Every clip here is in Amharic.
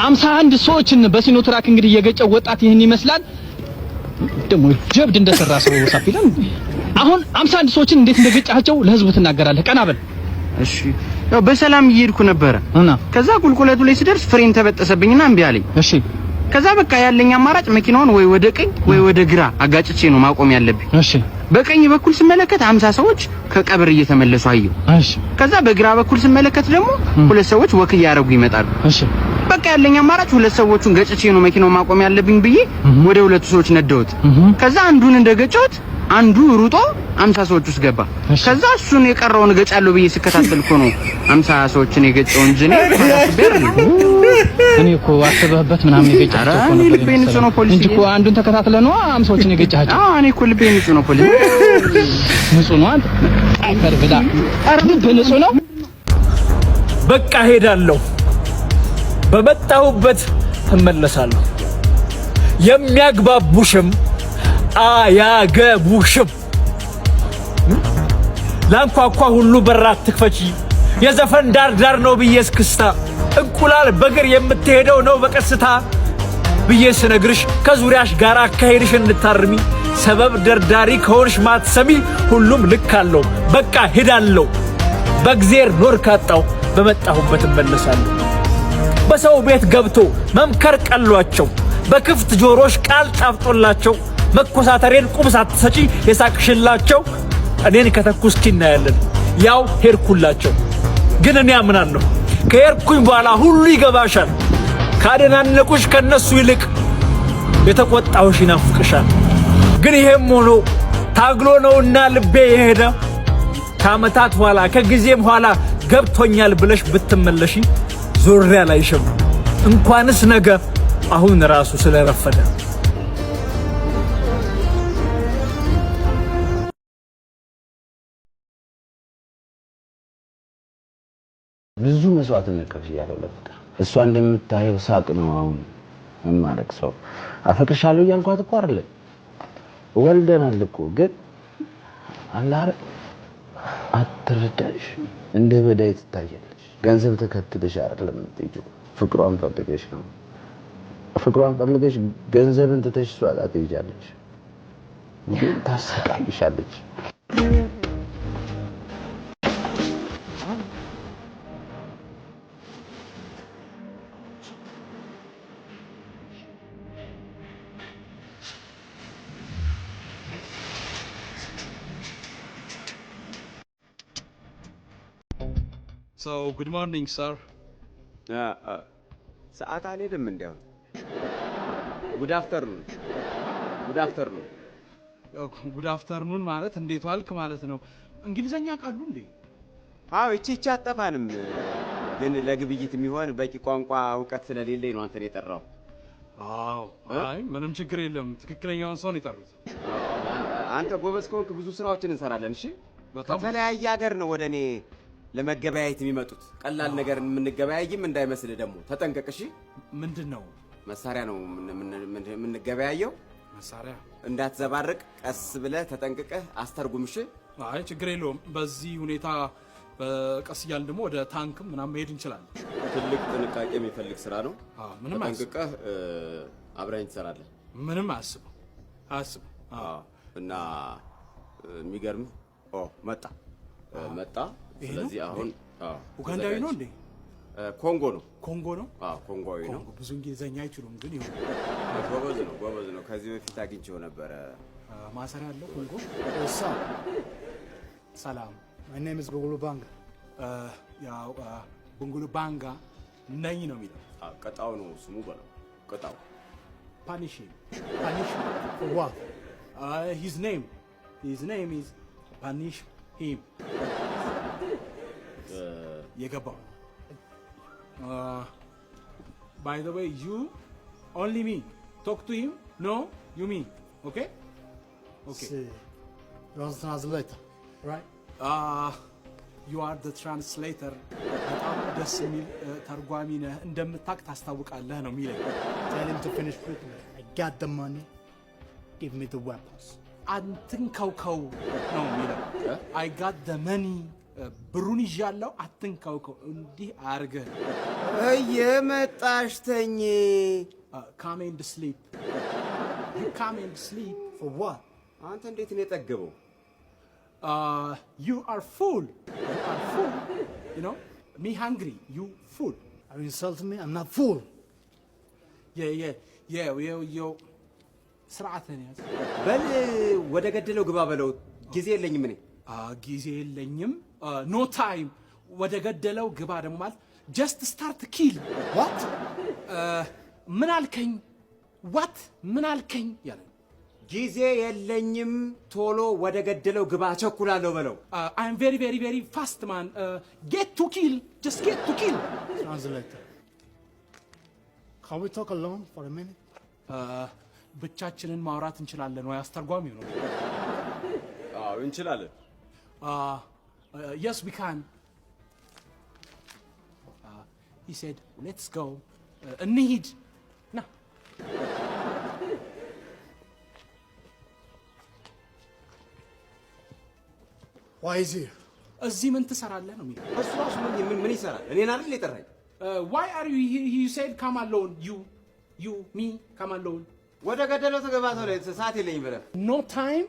51 ሰዎችን በሲኖትራክ እንግዲህ የገጨው ወጣት ይህን ይመስላል። ደግሞ ጀብድ እንደሰራ ሰው ሳፊላን አሁን 51 ሰዎችን እንዴት እንደገጫቸው ለህዝቡ ትናገራለህ? ቀና በል እሺ። ያው በሰላም እየሄድኩ ነበረ እና ከዛ ቁልቁለቱ ላይ ስደርስ ፍሬን ተበጠሰብኝና እምቢ አለኝ። እሺ። ከዛ በቃ ያለኝ አማራጭ መኪናውን ወይ ወደ ቀኝ ወይ ወደ ግራ አጋጭቼ ነው ማቆም ያለብኝ። እሺ። በቀኝ በኩል ስመለከት 50 ሰዎች ከቀብር እየተመለሱ አየሁ። እሺ። ከዛ በግራ በኩል ስመለከት ደግሞ ሁለት ሰዎች ወክ እያደረጉ ይመጣሉ። እሺ። በቃ ያለኝ አማራጭ ሁለት ሰዎችን ገጭቼ ነው መኪናው ማቆም ያለብኝ ብዬ ወደ ሁለቱ ሰዎች ነደውት። ከዛ አንዱን እንደገጨሁት አንዱ ሩጦ 50 ሰዎች ውስጥ ገባ። ከዛ እሱን የቀረውን ገጫለሁ ብዬ ስከታተል እኮ ነው 50 ሰዎችን የገጨው እንጂ እኔ እኮ አስበህበት ምናምን የገጫቸው እኮ ነው። ልቤ ንጹህ ነው ፖሊስ እንጂ እኮ አንዱን ተከታትለ ነው 50 ሰዎችን የገጫቸው። እኔ እኮ ልቤ ንጹህ ነው ፖሊስ። ንጹህ ነው አንተ አይፈር ብላ ልብ ንጹህ ነው። በቃ ሄዳለሁ፣ በመጣሁበት እመለሳለሁ። የሚያግባቡሽም አያገቡሽም። ላንኳኳ ሁሉ በራት ትክፈቺ፣ የዘፈን ዳር ነው ብዬ እስክስታ፣ እንቁላል በግር የምትሄደው ነው በቀስታ ብዬ ስነግርሽ ከዙሪያሽ ጋር አካሄድሽ እንድታርሚ፣ ሰበብ ደርዳሪ ከሆንሽ ማትሰሚ፣ ሁሉም ልክ አለው። በቃ ሄዳለሁ፣ በእግዜር ኖር ካጣው በመጣሁበት እመለሳለሁ። በሰው ቤት ገብቶ መምከር ቀሏቸው፣ በክፍት ጆሮሽ ቃል ጣፍጦላቸው፣ መኮሳተሬን ቁም ሳትሰጪ የሳቅሽላቸው፣ እኔን ከተኩስኪ እናያለን ያው ሄድኩላቸው። ግን እኔ አምናለሁ ከሄድኩኝ በኋላ ሁሉ ይገባሻል። ካደናነቁሽ ከነሱ ይልቅ የተቆጣውሽ ይናፍቅሻል። ግን ይሄም ሆኖ ታግሎ ነውና ልቤ የሄደ ከዓመታት ኋላ ከጊዜም ኋላ ገብቶኛል ብለሽ ብትመለሺ ዞሬ አላይሽም። እንኳንስ ነገ አሁን ራሱ ስለረፈደ ብዙ መስዋዕትነት ከፍያለሁ ለፍቅር። እሷ እንደምታየው ሳቅ ነው አሁን ማረክ ሰው አፈቅርሻለሁ እያልኳት እኮ አይደለም ወልደናል እኮ ግን አላህ አትረዳሽ። እንደ በዳይ ትታያለሽ። ገንዘብ ተከትለሽ አይደለም የምትይው፣ ፍቅሯን ፈልገሽ ነው። ፍቅሯን ፈልገሽ ገንዘብን ትተሽ እሷ ጋር ትሄጃለሽ፣ ግን ታሰቃይሻለች። So, good morning, sir. ሰዓት አልሄድም እንዴው? Good afternoon. Good afternoon. Good afternoon ማለት እንዴት ዋልክ ማለት ነው። እንግሊዘኛ ቃሉ እንዴ? አዎ እቺ አጠፋንም። ግን ለግብይት የሚሆን በቂ ቋንቋ ዕውቀት ስለሌለኝ ነው አንተን የጠራው። አዎ አይ ምንም ችግር የለም። ትክክለኛውን ሰው ነው የጠሩት። አንተ ጎበዝ ከሆንክ ብዙ ስራዎችን እንሰራለን። እሺ ከተለያየ ሀገር ነው ወደኔ ለመገበያየት የሚመጡት። ቀላል ነገር የምንገበያይም እንዳይመስል ደግሞ ተጠንቀቅ። እሺ ምንድነው? መሳሪያ ነው የምንገበያየው። መሳሪያ እንዳትዘባርቅ ቀስ ብለህ ተጠንቅቀህ አስተርጉም። እሺ አይ ችግር የለውም። በዚህ ሁኔታ በቀስ እያልን ደግሞ ወደ ታንክም ምናምን መሄድ እንችላለን። ትልቅ ጥንቃቄ የሚፈልግ ስራ ነው። ምንም ተጠንቅቀህ አብረን ትሰራለህ። ምንም አያስቡ። እና የሚገርም መጣ። ስለዚህ አሁን ኡጋንዳዊ ነው እንዴ? ኮንጎ ነው። ኮንጎ ነው? ኮንጎዊ ነው። ብዙ እንግሊዘኛ አይችሉም ግን ይሁን። ጎበዝ ነው። ከዚህ በፊት አግኝቼው ነበረ። ማሰሪያ አለው ኮንጎ። ሰላም my name is Bungulu Banga. ያው Bungulu Banga ነኝ ነው የሚለው። ቀጣው ነው ስሙ በለው። ቀጣው punish For what? His name is punish him. የገባው by the way you only me talk to him no you me okay See, you are the translator, right? you are the translator. በጣም ደስ የሚል ተርጓሚ ነህ፣ እንደምታውቅ ታስታውቃለህ ነው የሚለኝ። Tell him to finish quickly. I got the money. Give me the weapons. አንተን ከውከው ነው የሚለው። I got the money ብሩን ይዣለሁ አትንካውከው እንዲህ አርገህ እየመጣሽ ተኝ come and sleep you come and sleep For what? አንተ እንዴት ነው የጠገበው you are full you know me hungry you full Are you insulting me? I'm not fool. yo ስርዓትን ያዝ በል ወደ ገደለው ግባ በለው ጊዜ የለኝም እኔ ጊዜ የለኝም no time ወደ ገደለው ግባ ደግሞ ማለት just start kill What? ምን አልከኝ what ምን አልከኝ ያለ ጊዜ የለኝም ቶሎ ወደ ገደለው ግባ ቸኩላለሁ በለው I am very fast man get to kill just get to kill Translator. Can we talk alone for a minute? ብቻችንን ማውራት እንችላለን ወይ አስተርጓሚው ነው አዎ እንችላለን yes we can he said let's go እንሂድ ና Why is he? እዚህ ምን ትሰራለህ ነው የሚለው እሱ ራሱ ምን ይሰራል እኔን አይደል የጠራኝ why are you he said come alone you me come alone ወደ ገደለው ተገባተው ላይ ሰዓት የለኝም ብለህ no time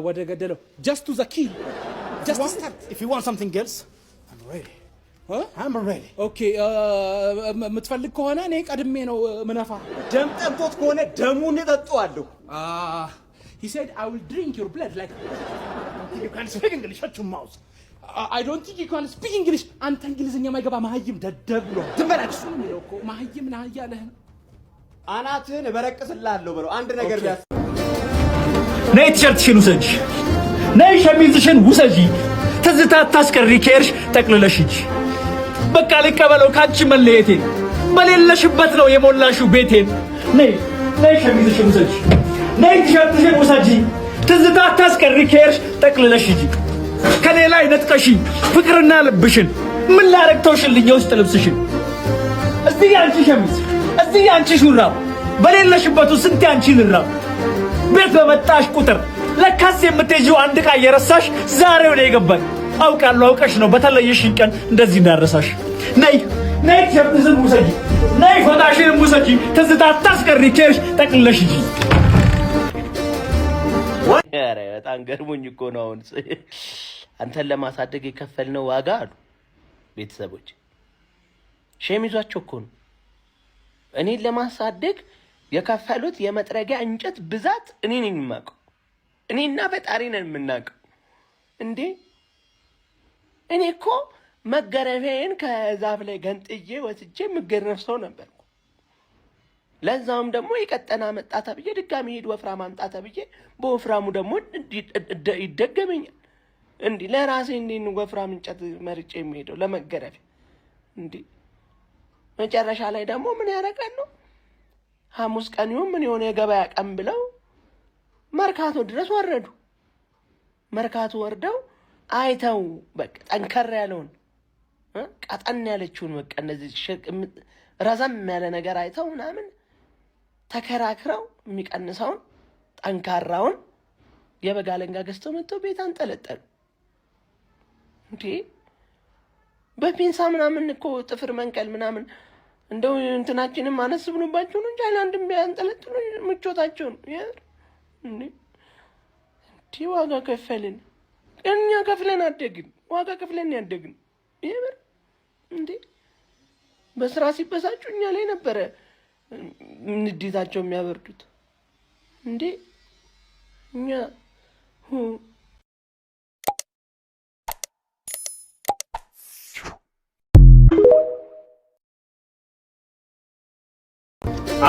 ወደ ገደለው just to the kill just start If you want something else, I'm ready. I'm ready. okay የምትፈልግ ከሆነ እኔ ቀድሜ ነው ምነፋ ደም ጠብቶት ከሆነ ደሙን እጠጣዋለሁ he said I will drink your blood like You can't speak English. Shut your mouth. I don't think you can speak English አንተ እንግሊዝኛ ማይገባ ማህይም ደደብ ነው ትመለስ እሱ ነው የሚለው እኮ ማህይም ነህ እያለህ አናትህን እበረቅስልሃለሁ በለው አንድ ነገር ቢያስ ነይ ቲሸርትሽን ውሰጂ ነይ ሸሚዝሽን ውሰጂ ትዝታ አታስቀሪ ከርሽ ጠቅልለሽ ሂጂ በቃ ልቀበለው ካንቺ መለየቴን በሌለሽበት ነው የሞላሽው ቤቴን ነይ ሸሚዝሽን ውሰጂ ነይ ቲሸርትሽን ውሰጂ ትዝታ አታስቀሪ ከርሽ ጠቅልለሽ ሂጂ ከሌላ አይነጥቀሽ ፍቅርና ልብሽን ምን ላረግተውሽልኝ የውስጥ ልብስሽን እዚህ ያንቺ ሸሚዝ እዚህ ያንቺ ሹራብ በሌለሽበቱ ስንት ያንቺ ልራብ ቤት በመጣሽ ቁጥር ለካስ የምትሄጂው አንድ ዕቃ እየረሳሽ ዛሬው ነው የገባኝ አውቃለሁ አውቀሽ ነው በተለየሽኝ ቀን እንደዚህ እንዳረሳሽ ነይ ሸሚዝሽን ውሰጂ ነይ ፎጣሽን ውሰጂ ትዝታ አታስቀሪ ከርሽ ጠቅልለሽ ሂጂ ኧረ በጣም ገርሞኝ እኮ ነው አሁን አንተን ለማሳደግ የከፈልነው ዋጋ አሉ ቤተሰቦች ሸሚዟቸው እኮ ነው እኔን ለማሳደግ የከፈሉት የመጥረጊያ እንጨት ብዛት እኔ ነኝ የማውቀው እኔና ፈጣሪ ነን የምናውቀው እንዴ እኔ እኮ መገረፌን ከዛፍ ላይ ገንጥዬ ወስጄ የምገረፍ ሰው ነበርኩ ለዛውም ደግሞ የቀጠና መጣ ተብዬ ድጋሚ ሄድ ወፍራም አምጣ ተብዬ በወፍራሙ ደግሞ ይደገመኛል እንዴ ለራሴ እንዴን ወፍራም እንጨት መርጬ የሚሄደው ለመገረፍ እንዴ መጨረሻ ላይ ደግሞ ምን ያረጋሉ ሐሙስ ቀን ይሁን ምን የሆነ የገበያ ቀን ብለው መርካቶ ድረስ ወረዱ መርካቶ ወርደው አይተው በቃ ጠንከር ያለውን ቀጠን ያለችውን በቃ እነዚህ ረዘም ያለ ነገር አይተው ምናምን ተከራክረው የሚቀንሰውን ጠንካራውን የበጋ ለንጋ ገዝተው መጥተው ቤት አንጠለጠሉ እንዴ በፒንሳ ምናምን እኮ ጥፍር መንቀል ምናምን እንደው እንትናችንም ማነስ ብሎባቸው ነው እንጂ አይላንድም ቢያንጠለጥሉ ምቾታቸው ነው እንዴ ዋጋ ከፈልን እኛ ከፍለን አደግን ዋጋ ከፍለን ያደግን ይሄር እንዴ በስራ ሲበሳጩ እኛ ላይ ነበረ ንዴታቸው የሚያበርዱት እንዴ እኛ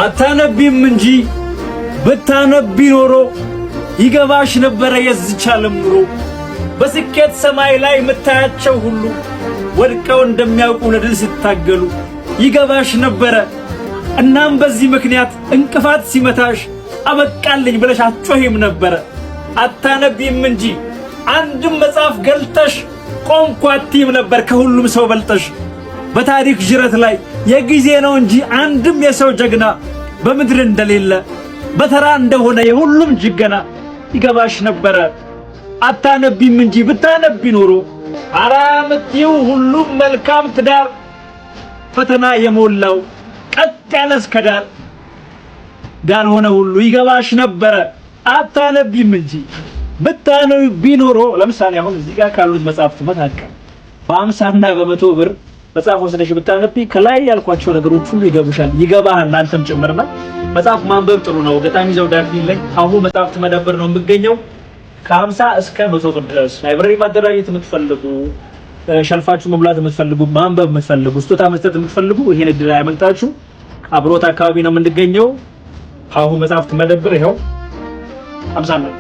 አታነቢም እንጂ ብታነቢ ኖሮ ይገባሽ ነበረ የዚች ዓለም ኑሮ በስኬት ሰማይ ላይ የምታያቸው ሁሉ ወድቀው እንደሚያውቁ ለድል ሲታገሉ ይገባሽ ነበረ እናም በዚህ ምክንያት እንቅፋት ሲመታሽ አበቃልኝ ብለሽ አትጮሂም ነበረ አታነቢም እንጂ አንድም መጽሐፍ ገልጠሽ ቆንኳቲም ነበር ከሁሉም ሰው በልጠሽ በታሪክ ጅረት ላይ የጊዜ ነው እንጂ አንድም የሰው ጀግና በምድር እንደሌለ በተራ እንደሆነ የሁሉም ጅገና ይገባሽ ነበረ አታነቢም እንጂ ብታነቢ ኖሮ አራምቲው ሁሉም መልካም ትዳር ፈተና የሞላው ቀጥ ያለ እስከዳር ዳር ሆነ ሁሉ ይገባሽ ነበረ። አታነቢም እንጂ ብታነቢ ኖሮ ለምሳሌ አሁን እዚህ ጋር ካሉት መጽሐፍት መካከል በ50 እና በ100 ብር መጽሐፍ ወስደሽ ብታነቢ ከላይ ያልኳቸው ነገሮች ሁሉ ይገቡሻል። ይገባሃል አንተም ጭምርና መጽሐፍ ማንበብ ጥሩ ነው። ገጣሚ ዘውዳፊ ላይ አሁን መጽሐፍት መደብር ነው የምገኘው። ከ50 እስከ 100 ብር ድረስ ላይብረሪ ማደራጀት የምትፈልጉ ሸልፋችሁ መሙላት የምትፈልጉ ማንበብ የምትፈልጉ ስጦታ መስጠት የምትፈልጉ ይሄን እድል ያመልጣችሁ። አብሮት አካባቢ ነው የምንገኘው። አሁን መጽሐፍት መደብር ይሄው 50 ነው።